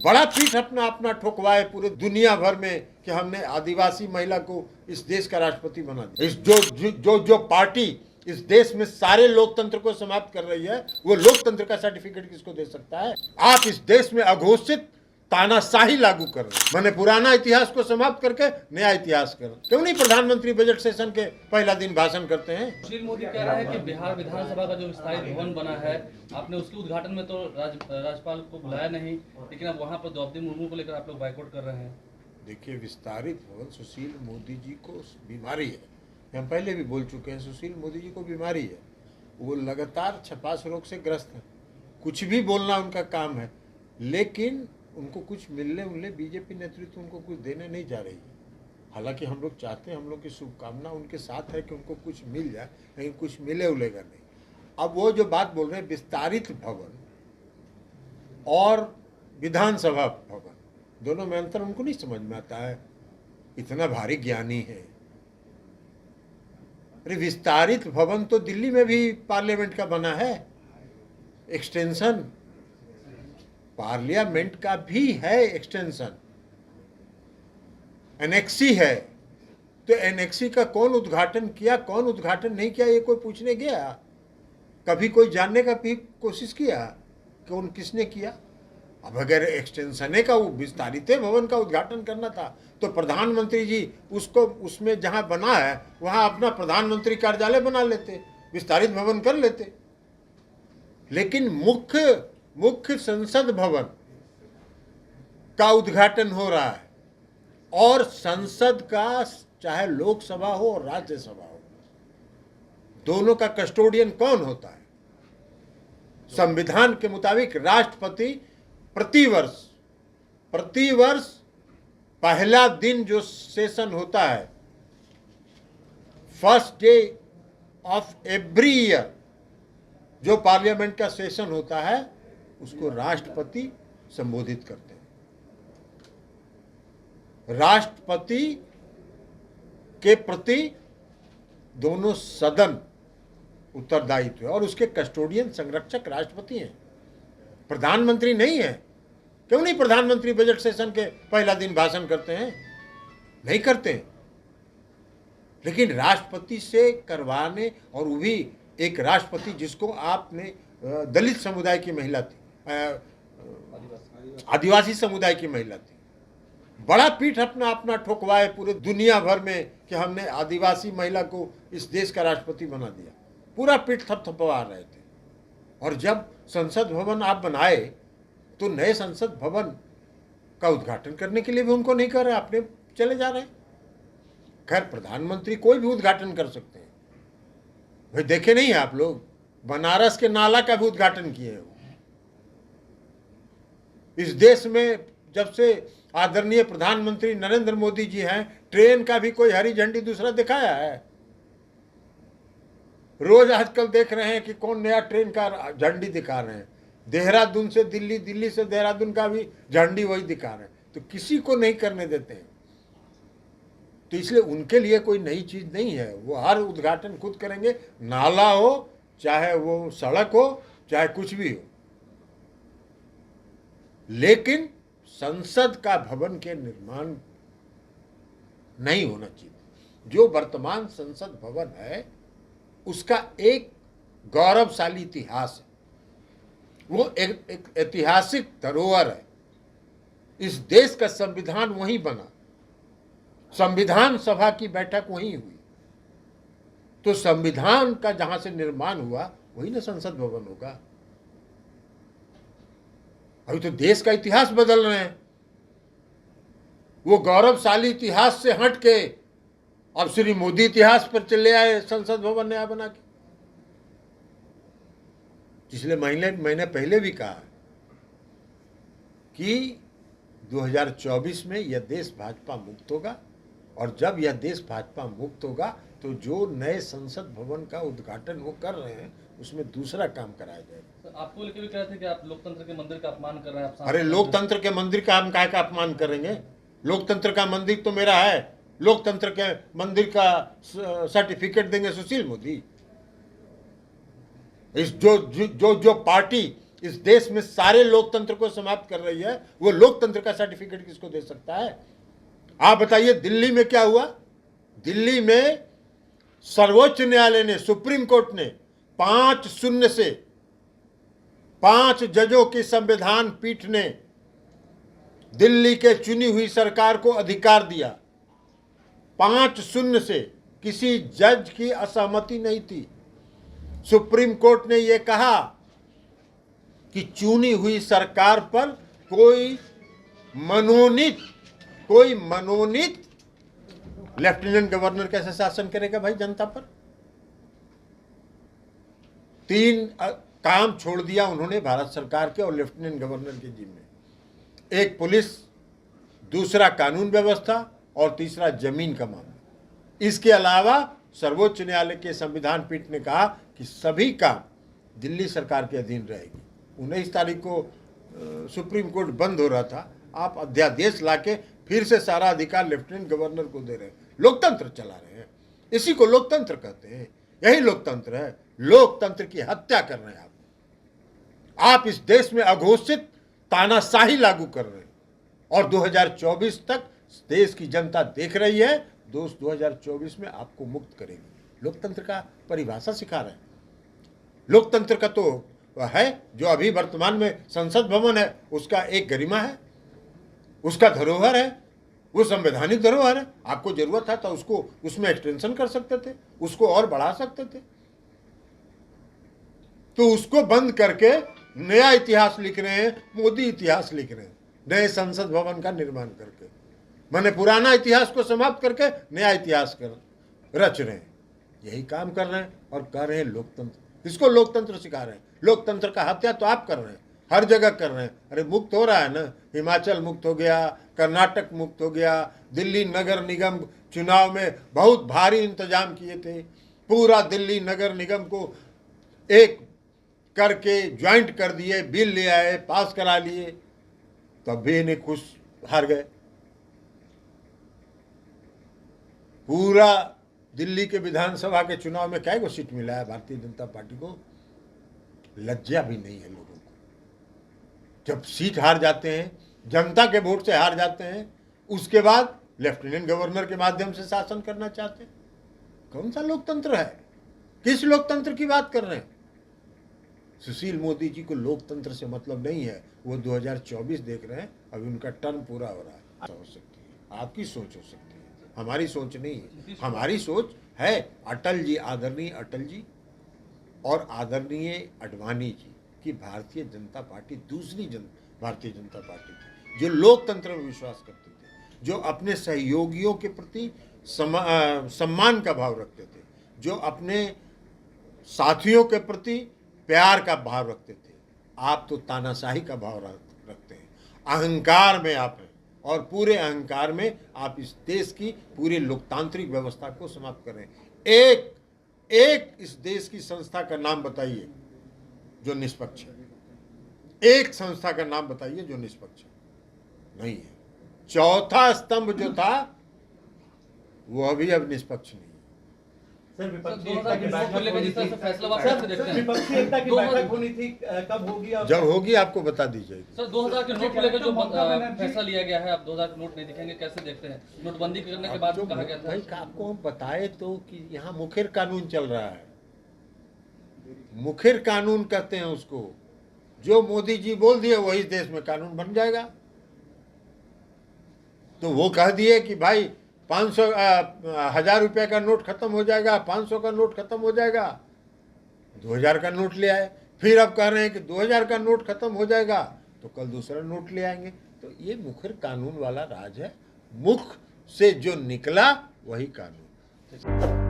बड़ा पीठ अपना अपना ठोकवाए पूरे दुनिया भर में कि हमने आदिवासी महिला को इस देश का राष्ट्रपति बना दिया। इस जो पार्टी इस देश में सारे लोकतंत्र को समाप्त कर रही है, वो लोकतंत्र का सर्टिफिकेट किसको दे सकता है? आप इस देश में अघोषित तानाशाही लागू कर रहे हैं। मैंने पुराना इतिहास को समाप्त करके नया इतिहास कर रहे हैं। क्यों नहीं प्रधानमंत्री बजट सेशन के पहला दिन भाषण करते हैं? सुशील मोदी कह रहा है कि बिहार विधानसभा का जो विस्तारित भवन बना है, आपने उसके उद्घाटन में तो राज्यपाल को बुलाया नहीं, लेकिन अब वहां पर द्रौपदी मुर्मू को लेकर आप लोग बाइकआउट कर रहे हैं। देखिए, विस्तारित भवन सुशील मोदी जी को बीमारी है, हम पहले भी बोल चुके हैं। सुशील मोदी जी को बीमारी है, वो लगातार छपास रोग से ग्रस्त हैं। कुछ भी बोलना उनका काम है, लेकिन उनको कुछ मिलने बीजेपी नेतृत्व उनको कुछ देने नहीं जा रही है। हालांकि हम लोग चाहते हैं, हम लोग की शुभकामना उनके साथ है कि उनको कुछ मिल जाए, लेकिन कुछ मिले उलेगा नहीं। अब वो जो बात बोल रहे हैं विस्तारित भवन और विधानसभा भवन, दोनों में अंतर उनको नहीं समझ में आता है। इतना भारी ज्ञानी है। अरे विस्तारित भवन तो दिल्ली में भी पार्लियामेंट का बना है, एक्सटेंशन पार्लियामेंट का भी है, एक्सटेंशन एनेक्सी है। तो एनेक्सी का कौन उद्घाटन किया, कौन उद्घाटन नहीं किया, ये कोई पूछने गया? कभी कोई जानने का भी कोशिश किया कौन किसने किया? अब अगर एक्सटेंशन का वो विस्तारित भवन का उद्घाटन करना था तो प्रधानमंत्री जी उसको उसमें जहां बना है वहां अपना प्रधानमंत्री कार्यालय बना लेते, विस्तारित भवन कर लेते। लेकिन मुख्य संसद भवन का उद्घाटन हो रहा है, और संसद का चाहे लोकसभा हो और राज्यसभा हो, दोनों का कस्टोडियन कौन होता है? संविधान के मुताबिक राष्ट्रपति प्रतिवर्ष पहला दिन जो सेशन होता है, first day of every year जो पार्लियामेंट का सेशन होता है, उसको राष्ट्रपति संबोधित करते हैं। राष्ट्रपति के प्रति दोनों सदन उत्तरदायित्व है, और उसके कस्टोडियन संरक्षक राष्ट्रपति हैं, प्रधानमंत्री नहीं है। क्यों नहीं प्रधानमंत्री बजट सेशन के पहला दिन भाषण करते हैं? नहीं करते हैं। लेकिन राष्ट्रपति से करवाने, और वो भी एक राष्ट्रपति जिसको आपने दलित समुदाय की महिला थी, आदिवासी समुदाय की महिला थी, बड़ा पीठ अपना अपना ठोकवाए पूरे दुनिया भर में कि हमने आदिवासी महिला को इस देश का राष्ट्रपति बना दिया। पूरा पीठ थपथपा रहे थे। और जब संसद भवन आप बनाए तो नए संसद भवन का उद्घाटन करने के लिए भी उनको नहीं कर रहे, अपने चले जा रहे हैं। खैर, प्रधानमंत्री कोई भी उद्घाटन कर सकते हैं। भाई देखे नहीं आप लोग, बनारस के नाला का भी उद्घाटन किए हैं। इस देश में जब से आदरणीय प्रधानमंत्री नरेंद्र मोदी जी हैं, ट्रेन का भी कोई हरी झंडी दूसरा दिखाया है? रोज आजकल देख रहे हैं कि कौन नया ट्रेन का झंडी दिखा रहे हैं। देहरादून से दिल्ली, दिल्ली से देहरादून का भी झंडी वही दिखा रहे हैं। तो किसी को नहीं करने देते हैं। तो इसलिए उनके लिए कोई नई चीज नहीं है, वो हर उद्घाटन खुद करेंगे, नाला हो, चाहे वो सड़क हो, चाहे कुछ भी हो। लेकिन संसद का भवन के निर्माण नहीं होना चाहिए। जो वर्तमान संसद भवन है उसका एक गौरवशाली इतिहास है, वो एक ऐतिहासिक धरोहर है। इस देश का संविधान वहीं बना, संविधान सभा की बैठक वहीं हुई, तो संविधान का जहां से निर्माण हुआ वही ना संसद भवन होगा। अभी तो देश का इतिहास बदल रहे हैं। वो गौरवशाली इतिहास से हट के अब श्री मोदी इतिहास पर चले आए, संसद भवन नया बना के। पिछले मैंने पहले भी कहा कि 2024 में यह देश भाजपा मुक्त होगा, और जब यह देश भाजपा मुक्त होगा तो जो नए संसद भवन का उद्घाटन वो कर रहे हैं उसमें दूसरा काम कराया जाएगा। तो आपको लेकर भी कह रहे थे कि आप लोकतंत्र के मंदिर का अपमान कर रहे हैं। अरे लोकतंत्र के मंदिर का हम काहे का अपमान करेंगे? लोकतंत्र का मंदिर तो मेरा है। लोकतंत्र के मंदिर का सर्टिफिकेट देंगे सुशील मोदी? इस जो पार्टी इस देश में सारे लोकतंत्र को समाप्त कर रही है, वो लोकतंत्र का सर्टिफिकेट किसको दे सकता है? आप बताइए, दिल्ली में क्या हुआ? दिल्ली में सर्वोच्च न्यायालय ने, सुप्रीम कोर्ट ने 5-0 से 5 जजों की संविधान पीठ ने दिल्ली के चुनी हुई सरकार को अधिकार दिया। 5-0 से, किसी जज की असहमति नहीं थी। सुप्रीम कोर्ट ने यह कहा कि चुनी हुई सरकार पर कोई मनोनीत लेफ्टिनेंट गवर्नर कैसे शासन करेगा भाई जनता पर? 3 काम छोड़ दिया उन्होंने भारत सरकार के और लेफ्टिनेंट गवर्नर के जिम्मे। एक पुलिस, दूसरा कानून व्यवस्था और तीसरा जमीन का मामला। इसके अलावा सर्वोच्च न्यायालय के संविधान पीठ ने कहा कि सभी काम दिल्ली सरकार के अधीन रहेगी। 19 तारीख को सुप्रीम कोर्ट बंद हो रहा था, आप अध्यादेश लाके फिर से सारा अधिकार लेफ्टिनेंट गवर्नर को दे रहे हैं। लोकतंत्र चला रहे हैं, इसी को लोकतंत्र कहते हैं। यही लोकतंत्र है। लोकतंत्र की हत्या कर रहे हैं आप इस देश में अघोषित तानाशाही लागू कर रहे हैं और 2024 तक देश की जनता देख रही है। दोस्त 2024 में आपको मुक्त करेगी। लोकतंत्र का परिभाषा सिखा रहे हैं। लोकतंत्र का तो है जो अभी वर्तमान में संसद भवन है, उसका एक गरिमा है, उसका धरोहर है, वो संवैधानिक धरोहर है। आपको जरूरत है तो उसको उसमें एक्सटेंशन कर सकते थे, उसको और बढ़ा सकते थे। तो उसको बंद करके नया इतिहास लिख रहे हैं, मोदी इतिहास लिख रहे हैं, नए संसद भवन का निर्माण करके। मैंने पुराना इतिहास को समाप्त करके नया इतिहास रच रहे हैं। यही काम कर रहे हैं और कर रहे हैं लोकतंत्र। इसको लोकतंत्र सिखा रहे हैं। लोकतंत्र का हत्या तो आप कर रहे हैं, हर जगह कर रहे हैं। अरे मुक्त हो रहा है ना, हिमाचल मुक्त हो गया, कर्नाटक मुक्त हो गया, दिल्ली नगर निगम चुनाव में बहुत भारी इंतजाम किए थे, पूरा दिल्ली नगर निगम को एक करके ज्वाइंट कर दिए, बिल ले आए, पास करा लिए, तब भी इन्हें खुश हार गए। पूरा दिल्ली के विधानसभा के चुनाव में क्या सीट मिला है भारतीय जनता पार्टी को? लज्जा भी नहीं है लोगों को। जब सीट हार जाते हैं, जनता के वोट से हार जाते हैं, उसके बाद लेफ्टिनेंट गवर्नर के माध्यम से शासन करना चाहते हैं। कौन सा लोकतंत्र है? किस लोकतंत्र की बात कर रहे हैं? सुशील मोदी जी को लोकतंत्र से मतलब नहीं है। वो 2024 देख रहे हैं, अभी उनका टर्म पूरा हो रहा है। हो सकती है आपकी सोच, हो सकती है, हमारी सोच नहीं है। हमारी सोच है अटल जी, आदरणीय अटल जी और आदरणीय अडवाणी जी की भारतीय जनता पार्टी दूसरी भारतीय जनता पार्टी थी, जो लोकतंत्र में विश्वास करते थे, जो अपने सहयोगियों के प्रति सम्मान का भाव रखते थे, जो अपने साथियों के प्रति प्यार का भाव रखते थे। आप तो तानाशाही का भाव रखते हैं। अहंकार में आप हैं और पूरे अहंकार में आप इस देश की पूरी लोकतांत्रिक व्यवस्था को समाप्त कर रहे हैं। एक इस देश की संस्था का नाम बताइए जो निष्पक्ष है। एक संस्था का नाम बताइए जो निष्पक्ष है। नहीं है। चौथा स्तंभ जो था वो अभी अब निष्पक्ष नहीं है। सर, विपक्षी एकता की बैठक होनी थी, कब होगी? जब होगी आपको बता दी जाएगी। सर, 2000 के नोट को लेकर जो फैसला लिया गया है, आप 2000 के नोट नहीं दिखेंगे, कैसे देखते हैं? नोटबंदी करने के बाद कहा गया था भाई आपको हम बताए तो कि यहाँ मुखर कानून चल रहा है। मुखर कानून कहते हैं उसको। जो मोदी जी बोल दिए वही देश में कानून बन जाएगा। तो वो कह दिए कि भाई 1000 रुपये का नोट खत्म हो जाएगा, 500 का नोट खत्म हो जाएगा, 2000 का नोट ले आए। फिर अब कह रहे हैं कि 2000 का नोट खत्म हो जाएगा तो कल दूसरा नोट ले आएंगे। तो ये मुखर कानून वाला राज है। मुख से जो निकला वही कानून।